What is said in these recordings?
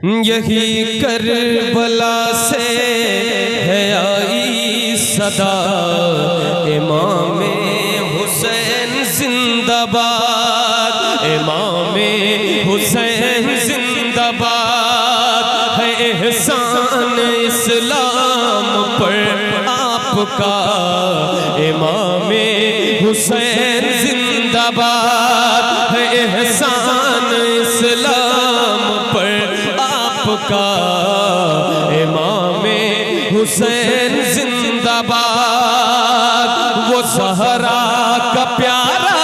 यही करबला से है आई सदा, इमाम हुसैन जिंदाबाद, इमाम हुसैन जिंदाबाद। है एहसान इस्लाम पर आपका, इमाम हुसैन जिंदाबाद। है एहसान इस्लाम पर आपका, इमाम हुसैन जिंदाबाद। वो ज़हरा का प्यारा,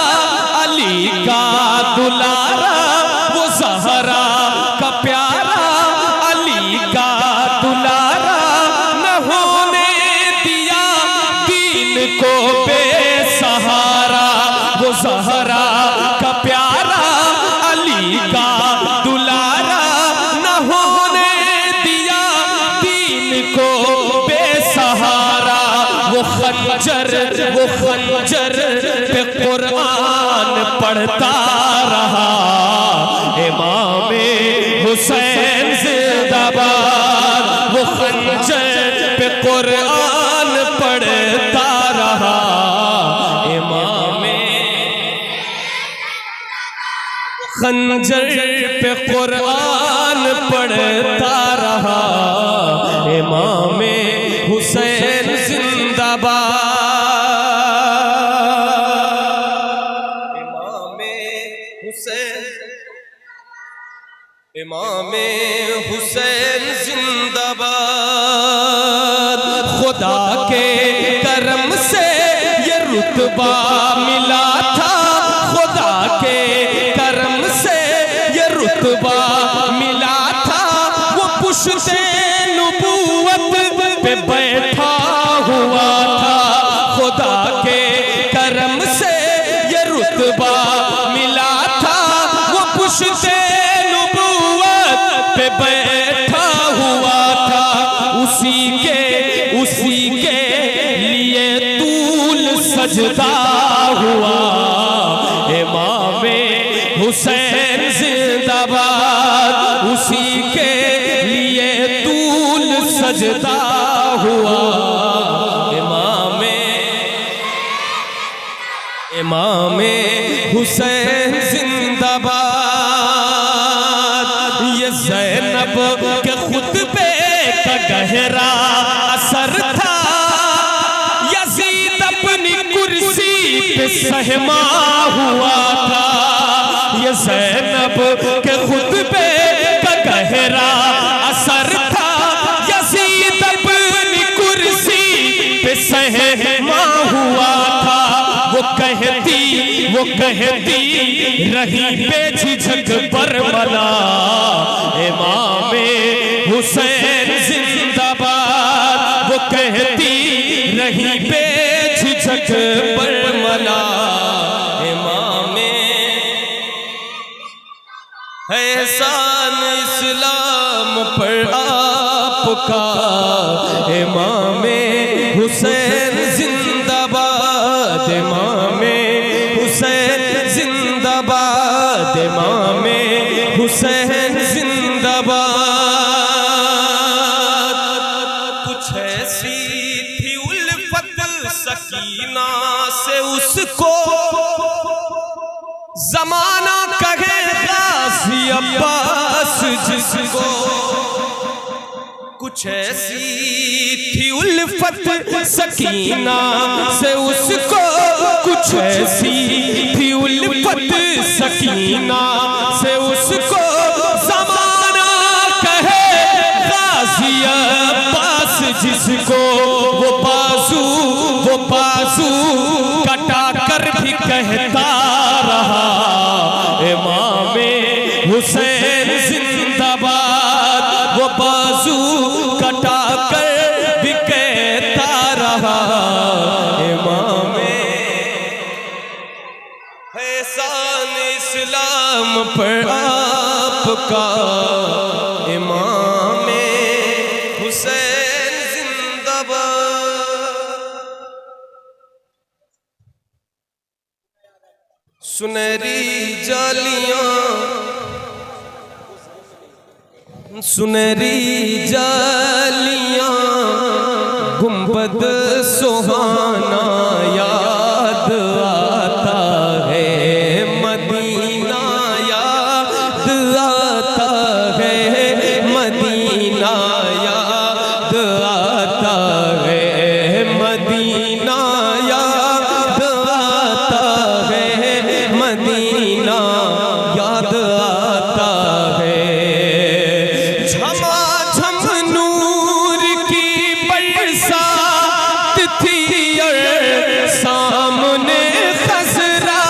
अली का दुलारा, वो ज़हरा का प्यारा, अली का दुलारा। न होने दिया दीन को बेसहारा, वो ज़हरा का प्यारा, अली का दुलारा। न होने दिया दीन को बेसहारा। वो खंजर पे कुरान पढ़ता रहा, इमाम हुसैन जिंदाबाद। वो खंजर पे कुरान पढ़ता रहा, इमाम खंजर पे कुरान पढ़ता रहा, इमाम हुसैन जिंदाबाद। इमाम हुसैन जिंदाबाद। खुदा के करम से ये रुतबा मिला था, खुदा के करम से ये रुतबा मिला था। वो पुश्ते नबूवत पे बैठा हुआ था, खुदा के करम से ये रुतबा मिला था। वो पुश्ते पे बैठा हुआ था, उसी के लिए तूल सजदा हुआ, इमाम हुसैन जिंदाबाद। उसी के लिए तूल सजदा हुआ, इमाम हुसैन जिंदाबाद। ये ज़ैनब के खुतबे का गहरा असर था, यज़ीद अपनी कुर्सी पे सहमा हुआ था। ये ज़ैनब के खुतबे का गहरा असर था, यज़ीद अपनी कुर्सी पे सहमा हुआ था। वो कहती रही बेझिझक बरमला, इमाम हुसैन जिंदाबाद। वो कहती रही बेझिझक बरमला, इमाम है एहसान इस्लाम पर आपका, इमाम हुसैन जिंदाबाद, इमाम हुसैन जिंदाबाद, इमाम हुसैन जिंदाबाद। कुछ ऐसी थी उल्फत सकीना से उसको, जमाना कहे गाज़ी अब्बास जिसको। कुछ ऐसी थी उल्फत सकीना से उसको, कुछ ऐसी थी उल्फत सकीना से उसको। ज़माना कहे गाज़ी अब्बास जिसको, वो बाजू कटा कर भी कहता रहा, इमाम हुसैन जिंदाबाद। वो बाजू कटा कर भी कहता रहा, इमाम एहसान इस्लाम पर आपका, इमाम हुसैन जिंदाबाद। सुनहरी जालियां सुनहरी जालियां गुंबद सुहाना याद आता है मदीना, याद आता है मदीना, याद आता है मदीना, याद आता है मदीना, याद आता है। झमाझम नूर की बरसात थी और सामने खसरा,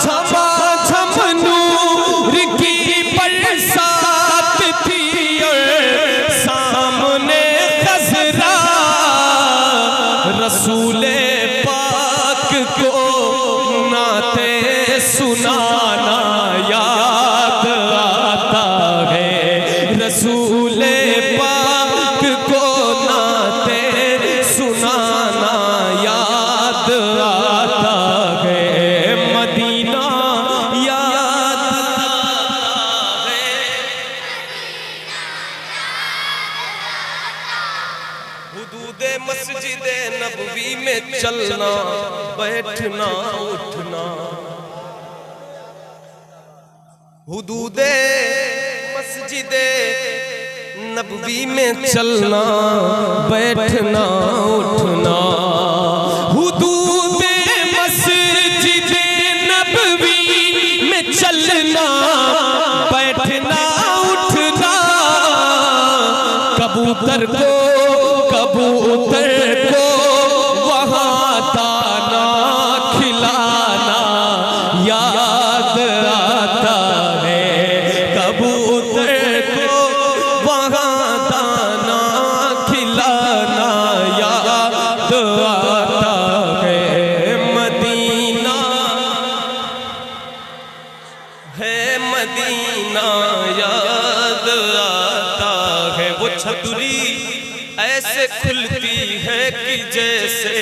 झमाझम नूर की बरसात थी और सामने खसरा, रसूले पाक को नाते सुनाना याद आता है, रसूले पाक को नाते सुनाना याद आता है मदीना, याद आता है। हुदूदे मस्जिदे नबवी में चलना बैठना उठना, हुदूदे मस्जिदे नबवी में चलना बैठना उठना, हुदूदे मस्जिदे नबवी में चलना बैठना उठना, कबूतर को वहाँ दाना खिलाना याद आता है, कबूतर को वहाँ दाना खिलाना याद आता है मदीना, है मदीना, याद आता है। वो छतरी ऐसे खुलती है कि जैसे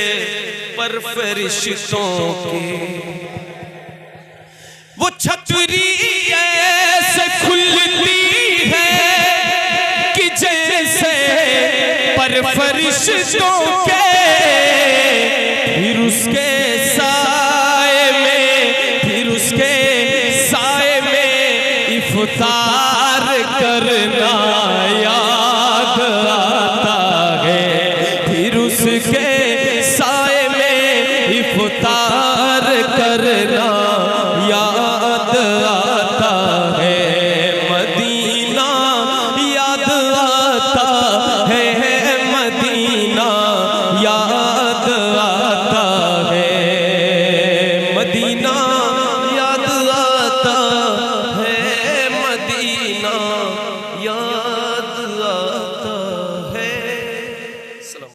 पर फरिश्तों के, वो छतरी ऐसे खुलती है कि जैसे पर फरिश्तों के, फिर उसके साए में इफ्तार करना याद आता है, फिर उसके साए में इफ्तार करना याद आता है मदीना, याद आता है मदीना, याद आता है मदीना, याद आता है मदीना।